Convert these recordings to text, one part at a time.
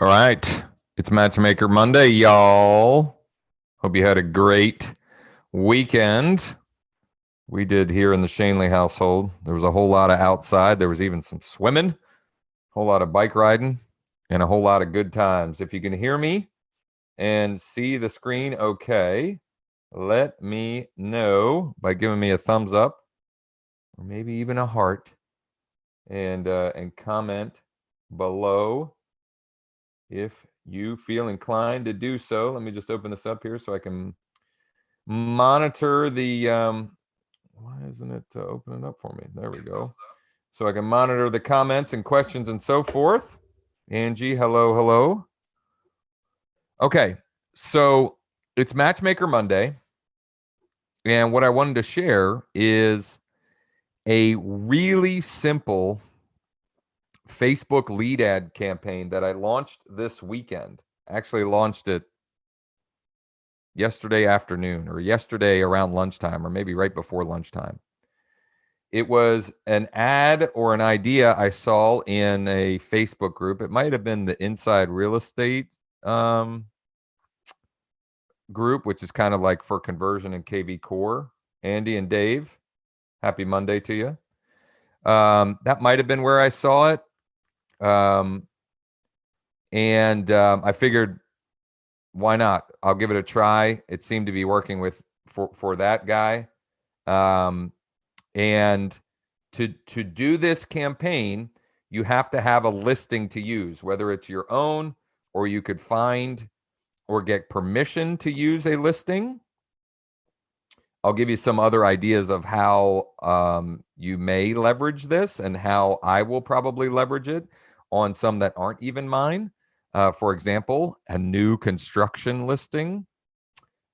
All right. It's Matchmaker Monday, y'all. Hope you had a great weekend. We did here in the Shanley household. There was a whole lot of outside. There was even some swimming, a whole lot of bike riding, and a whole lot of good times. If you can hear me and see the screen okay, let me know by giving me a thumbs up or maybe even a heart and comment below if you feel inclined to do so. Let me just open this up here so I can monitor the why isn't it opening up for me? There we go. So I can monitor the comments and questions and so forth. Angie, hello, hello. Okay, so it's Matchmaker Monday, and what I wanted to share is a really simple Facebook lead ad campaign that I launched this weekend. Actually launched it yesterday afternoon or yesterday around lunchtime or maybe right before lunchtime. It was an ad or an idea I saw in a Facebook group. It might have been the Inside Real Estate group, which is kind of like for conversion and KV Core. Andy and Dave, happy Monday to you. That might have been where I saw it. I figured, why not? I'll give it a try. It seemed to be working with for that guy. And to do this campaign, you have to have a listing to use, whether it's your own or you could find or get permission to use a listing. I'll give you some other ideas of how you may leverage this and how I will probably leverage it on some that aren't even mine. For example, a new construction listing.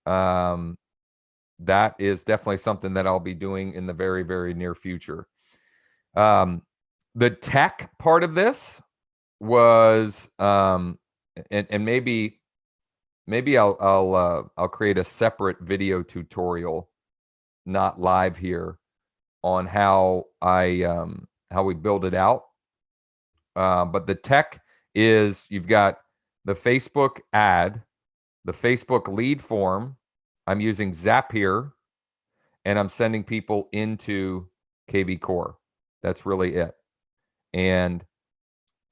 That is definitely something that I'll be doing in the very, very near future. The tech part of this was, and maybe I'll create a separate video tutorial, not live here, on how we build it out. But the tech is you've got the Facebook ad, the Facebook lead form. I'm using Zapier, and I'm sending people into KV Core. That's really it. And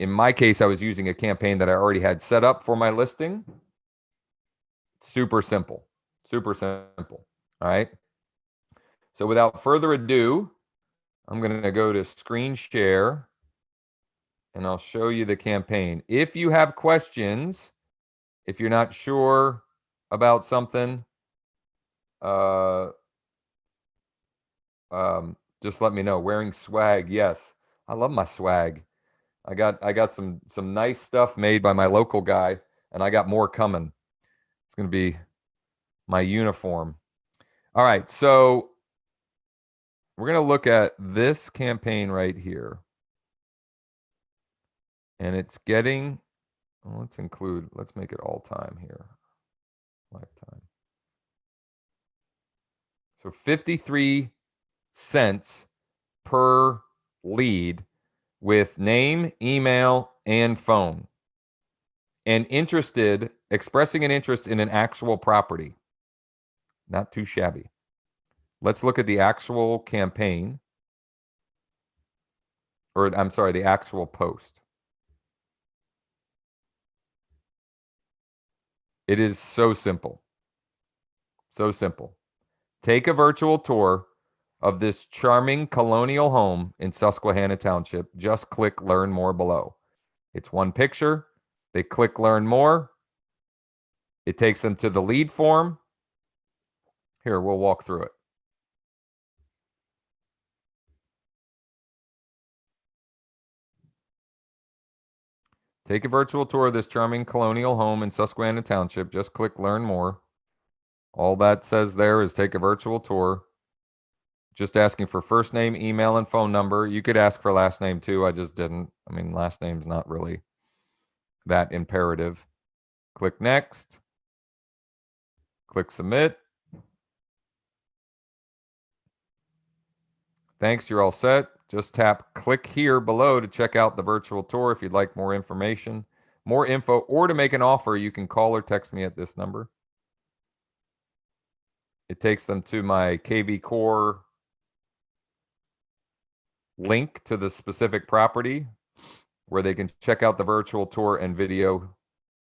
in my case, I was using a campaign that I already had set up for my listing. Super simple. Super simple. All right. So without further ado, I'm going to go to screen share and I'll show you the campaign. If you have questions, if you're not sure about something, just let me know. Wearing swag, yes. I love my swag. I got some nice stuff made by my local guy, and I got more coming. It's gonna be my uniform. All right, so we're gonna look at this campaign right here. And it's getting, well, let's make it all time here. Lifetime. So 53 cents per lead with name, email, and phone. And expressing an interest in an actual property. Not too shabby. Let's look at the actual campaign. Or I'm sorry, the actual post. It is so simple. So simple. Take a virtual tour of this charming colonial home in Susquehanna Township. Just click Learn More below. It's one picture. They click Learn More. It takes them to the lead form. Here, we'll walk through it. Take a virtual tour of this charming colonial home in Susquehanna Township. Just click Learn More. All that says there is take a virtual tour. Just asking for first name, email, and phone number. You could ask for last name too. I just didn't. I mean, last name's not really that imperative. Click Next. Click Submit. Thanks, you're all set. Just tap click here below to check out the virtual tour if you'd like more information. more info, or to make an offer, you can call or text me at this number. It takes them to my KV Core link to the specific property where they can check out the virtual tour and video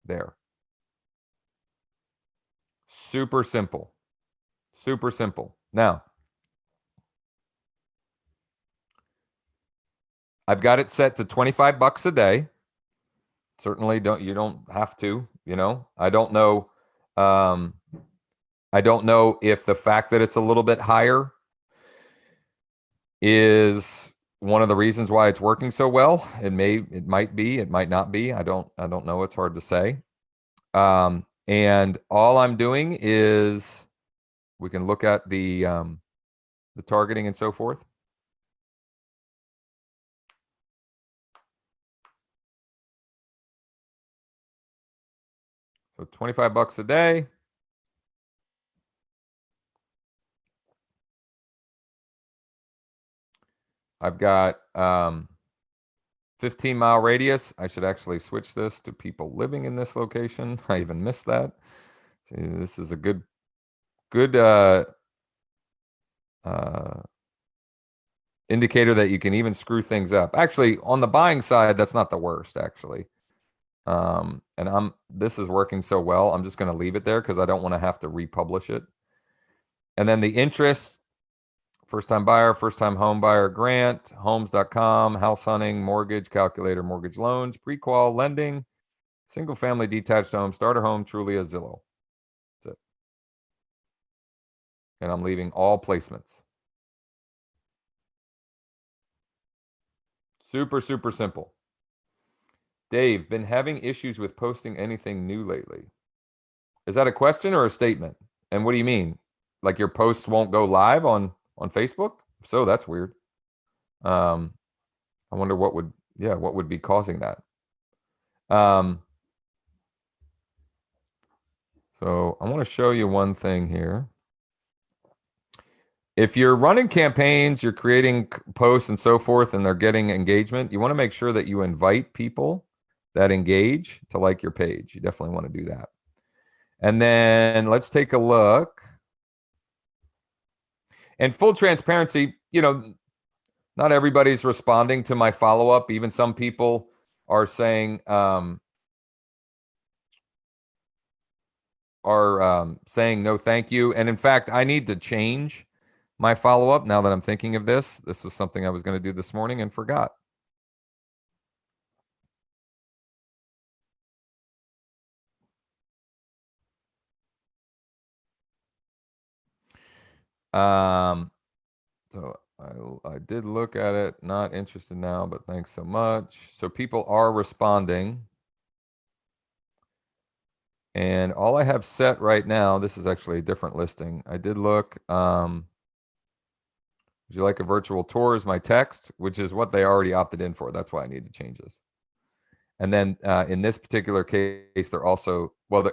there. Super simple. Super simple. Now, I've got it set to 25 bucks a day. Certainly you don't have to, you know. I don't know if the fact that it's a little bit higher is one of the reasons why it's working so well. It might be, it might not be. I don't know. It's hard to say. And all I'm doing is we can look at the targeting and so forth. So 25 bucks a day. I've got 15-mile radius. I should actually switch this to people living in this location. I even missed that. See, this is a good indicator that you can even screw things up. Actually, on the buying side, that's not the worst, actually. And this is working so well, I'm just going to leave it there because I don't want to have to republish it. And then the interest, first-time buyer, first-time home buyer grant, homes.com, house hunting, mortgage calculator, mortgage loans, pre-qual lending, single-family detached home, starter home, Trulia, Zillow. That's it. And I'm leaving all placements. Super, super simple. Dave, been having issues with posting anything new lately. Is that a question or a statement? And what do you mean? Like your posts won't go live on Facebook? So that's weird. I wonder what would be causing that. So I want to show you one thing here. If you're running campaigns, you're creating posts and so forth, and they're getting engagement, you want to make sure that you invite people that engage to like your page. You definitely want to do that. And then let's take a look. And full transparency, you know, not everybody's responding to my follow-up. Even some people are saying no thank you. And in fact, I need to change my follow-up now that I'm thinking of this. This was something I was going to do this morning and forgot. So I did look at it, not interested now, but thanks so much. So people are responding. And all I have set right now, this is actually a different listing. I did look, would you like a virtual tour is my text, which is what they already opted in for. That's why I need to change this. And then in this particular case, they're also, well,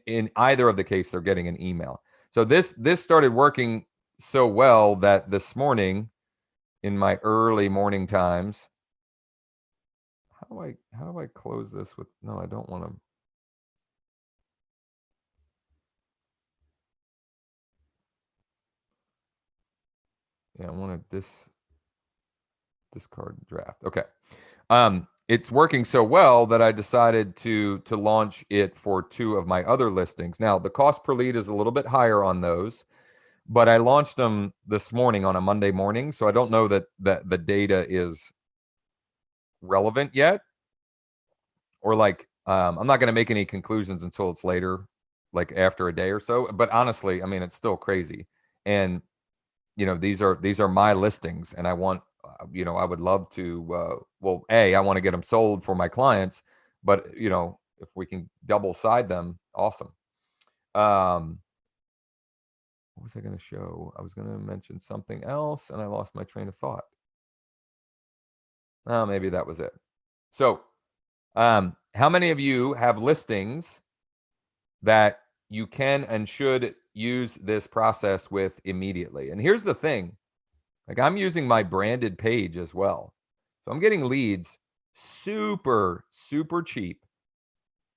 in either of the case, they're getting an email. So this started working so well that this morning in my early morning times, how do I close this with, no, I don't want to. Yeah, I want to discard draft. Okay. It's working so well that I decided to launch it for 2 of my other listings. Now, the cost per lead is a little bit higher on those, but I launched them this morning on a Monday morning, so I don't know that the data is relevant yet. Or like, I'm not going to make any conclusions until it's later, like after a day or so. But honestly, I mean, it's still crazy. And you know, these are my listings, and I want, you know, I would love to, well, I want to get them sold for my clients, but you know, if we can double side them, awesome. What was I going to show? I was going to mention something else and I lost my train of thought. Oh, maybe that was it. So, how many of you have listings that you can and should use this process with immediately? And here's the thing. Like, I'm using my branded page as well. So I'm getting leads super, super cheap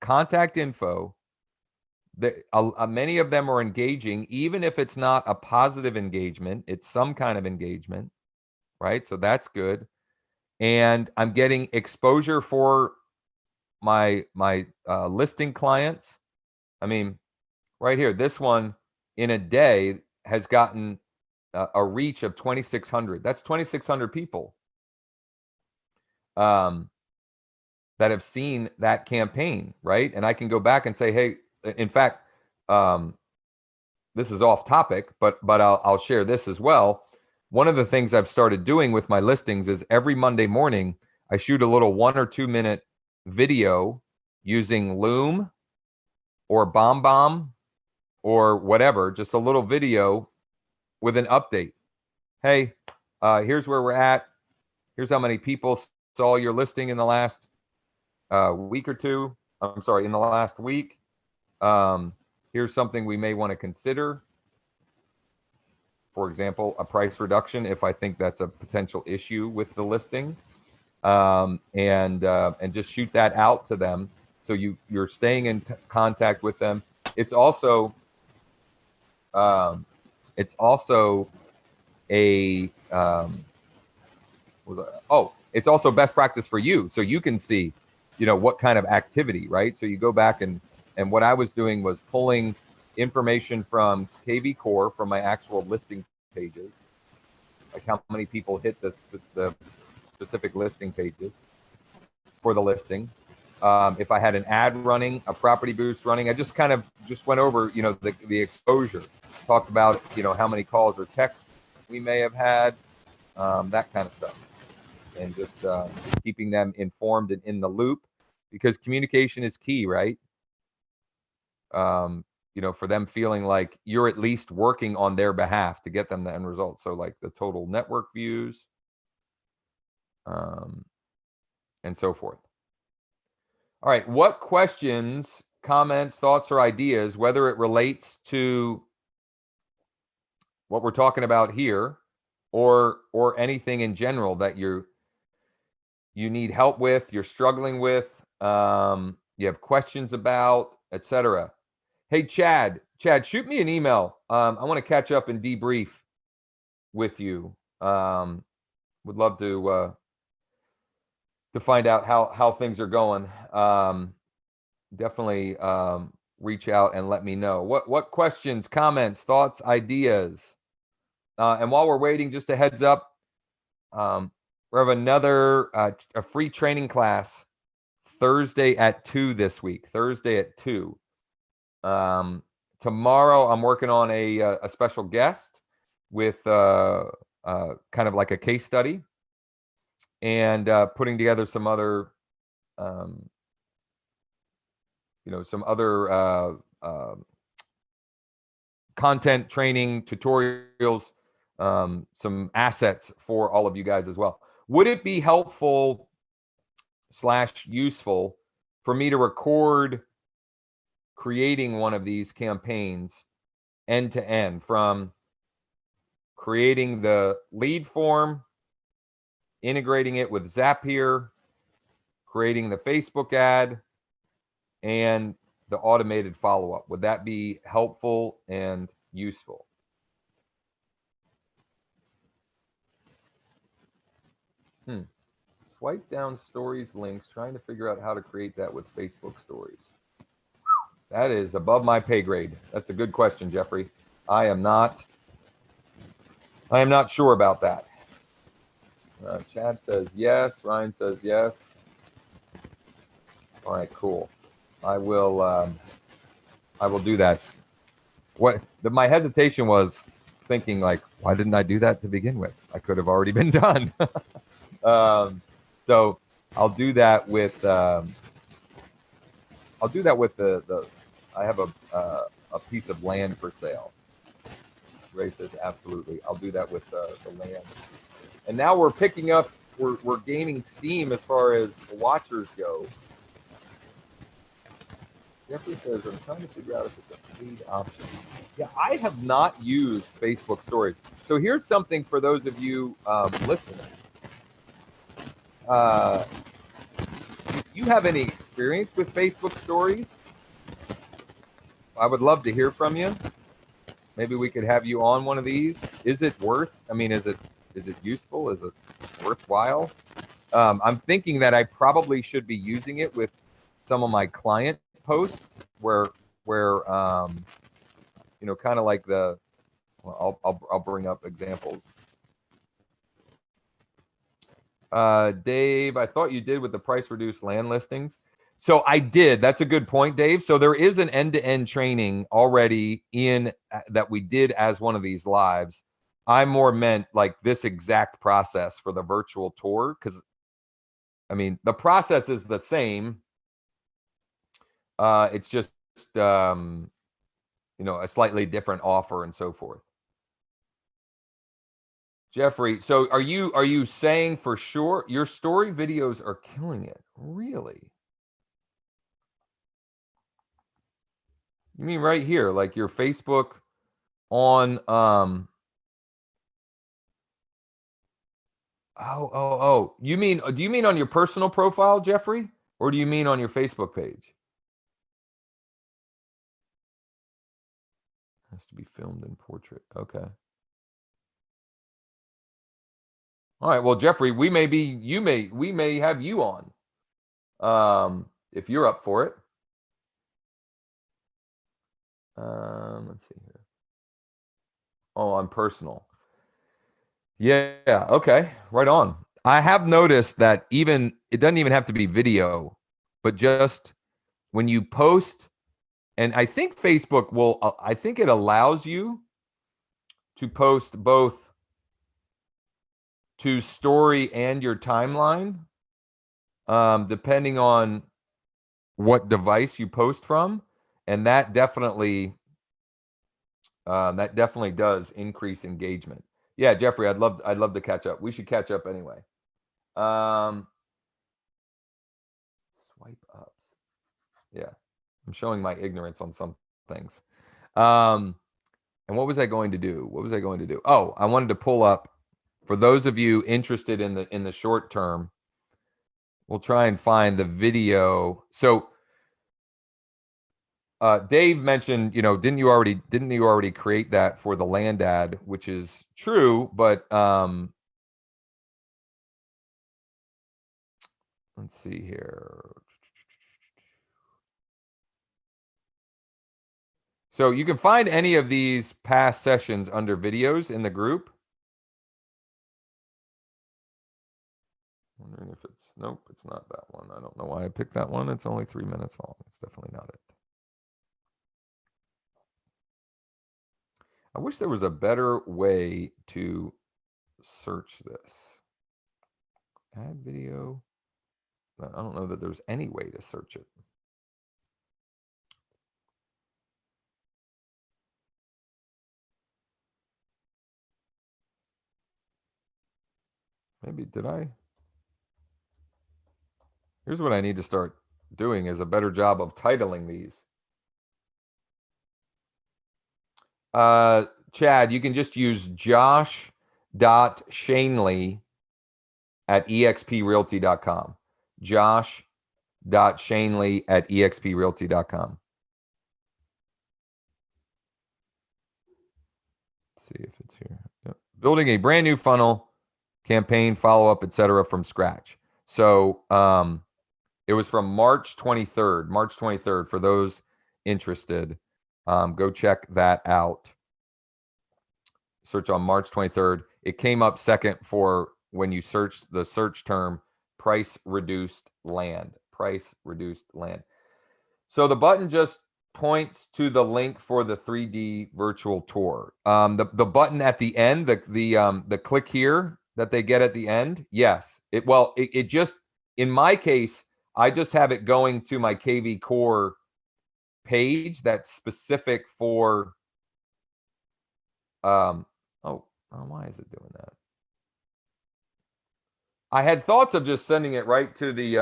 contact info. Many of them are engaging, even if it's not a positive engagement, it's some kind of engagement, right? So that's good. And I'm getting exposure for my listing clients. I mean, right here, this one in a day has gotten a reach of 2,600. That's 2,600 people that have seen that campaign, right? And I can go back and say, hey, in fact, this is off topic, but I'll share this as well. One of the things I've started doing with my listings is every Monday morning, I shoot a little 1 or 2 minute video using Loom or BombBomb or whatever, just a little video with an update. Hey, here's where we're at. Here's how many people saw your listing in the last week or two. I'm sorry, in the last week. Here's something we may want to consider. For example, a price reduction if I think that's a potential issue with the listing, and just shoot that out to them. So you're staying in contact with them. It's also a it's also best practice for you, so you can see, what kind of activity, right? So you go back and what I was doing was pulling information from KV Core from my actual listing pages, like how many people hit the specific listing pages for the listing. If I had an ad running, a property boost running, I just kind of went over, the exposure, talked about, how many calls or texts we may have had, that kind of stuff, and just keeping them informed and in the loop, because communication is key, right? For them feeling like you're at least working on their behalf to get them the end result. So like the total network views, and so forth. All right. What questions, comments, thoughts, or ideas, whether it relates to what we're talking about here or anything in general that you need help with, you're struggling with, you have questions about, etc. Hey, Chad, shoot me an email. I want to catch up and debrief with you. Would love to find out how things are going. Definitely reach out and let me know. What questions, comments, thoughts, ideas? And while we're waiting, just a heads up, we have another a free training class Thursday at 2 this week. Thursday at 2. Tomorrow I'm working on a special guest with kind of like a case study, and putting together some other some other content, training, tutorials, some assets for all of you guys as well. Would it be helpful / useful for me to record creating one of these campaigns end to end, from creating the lead form, integrating it with Zapier, creating the Facebook ad, and the automated follow-up? Would that be helpful and useful? Swipe down stories links, trying to figure out how to create that with Facebook stories. That is above my pay grade. That's a good question, Jeffrey. I am not sure about that. Chad says yes. Ryan says yes. All right, cool. I will do that. My hesitation was thinking, like, why didn't I do that to begin with? I could have already been done. So I'll do that with the I have a piece of land for sale. Ray says absolutely. I'll do that with the land. And now we're picking up. We're gaining steam as far as watchers go. Jeffrey says, I'm trying to figure out if it's a paid option. Yeah, I have not used Facebook Stories. So here's something for those of you listening. You have any experience with Facebook stories, I would love to hear from you. Maybe we could have you on one of these. Is it worth? I mean, is it useful? Is it worthwhile? I'm thinking that I probably should be using it with some of my client posts where you know, kind of like the, well, I'll bring up examples. Dave, I thought you did with the price reduced land listings. So I did. That's a good point, Dave. So there is an end-to-end training already in that we did as one of these lives. I more meant like this exact process for the virtual tour, because I mean the process is the same. It's just you know, a slightly different offer and so forth. Jeffrey, so are you saying for sure your story videos are killing it? Really? You mean right here, like your Facebook on oh. You mean, do you mean on your personal profile, Jeffrey? Or do you mean on your Facebook page? Has to be filmed in portrait. Okay. All right. Well, Jeffrey, we may have you on. If you're up for it. Let's see here. Oh, on personal. Yeah, okay. Right on. I have noticed that even it doesn't even have to be video, but just when you post, and I think Facebook will, I think it allows you to post both to story and your timeline, depending on what device you post from, and that definitely does increase engagement. Yeah, Jeffrey, I'd love to catch up. We should catch up anyway. Swipe ups. Yeah, I'm showing my ignorance on some things. And what was I going to do? What was I going to do? Oh, I wanted to pull up, for those of you interested in the short term, we'll try and find the video. So Dave mentioned, you know, didn't you already create that for the land ad, which is true, but let's see here. So you can find any of these past sessions under videos in the group. Wondering if it's, nope, it's not that one. I don't know why I picked that one. It's only 3 minutes long. It's definitely not it. I wish there was a better way to search this. Add video. I don't know that there's any way to search it. Maybe, did I? Here's what I need to start doing, is a better job of titling these. Chad, you can just use josh.shanley at exprealty.com. Josh.shanley at exprealty.com. Let's see if it's here. Yep. Building a brand new funnel, campaign, follow-up, etc. from scratch. So it was from March 23rd. March 23rd, for those interested. Go check that out. Search on March 23rd. It came up second for when you search the search term price reduced land. Price reduced land. So the button just points to the link for the 3D virtual tour. The button at the end, the click here that they get at the end, yes. It just, in my case, I just have it going to my KV Core page that's specific for why is it doing that? I had thoughts of just sending it right to the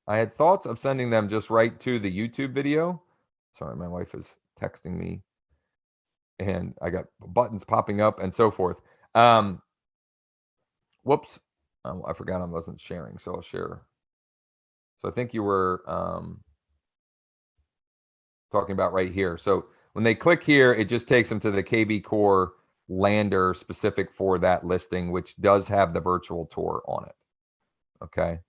I had thoughts of sending them just right to the YouTube video. Sorry, my wife is texting me and I got buttons popping up and so forth. Whoops. I forgot I wasn't sharing, so I'll share. So I think you were talking about right here. So when they click here, it just takes them to the KV Core lander specific for that listing, which does have the virtual tour on it. Okay.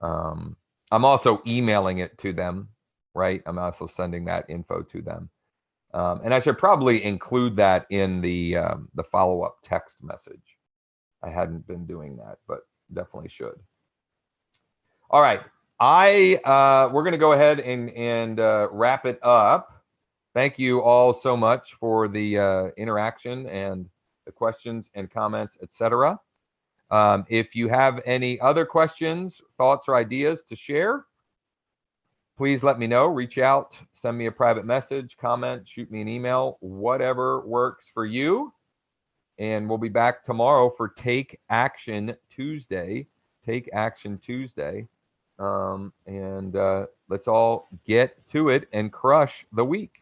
I'm also emailing it to them, right? I'm also sending that info to them. And I should probably include that in the follow-up text message. I hadn't been doing that, but definitely should. All right. We're going to go ahead and wrap it up. Thank you all so much for the interaction and the questions and comments, etc. If you have any other questions, thoughts, or ideas to share, please let me know. Reach out, send me a private message, comment, shoot me an email, whatever works for you. And we'll be back tomorrow for Take Action Tuesday. Take Action Tuesday. Let's all get to it and crush the week.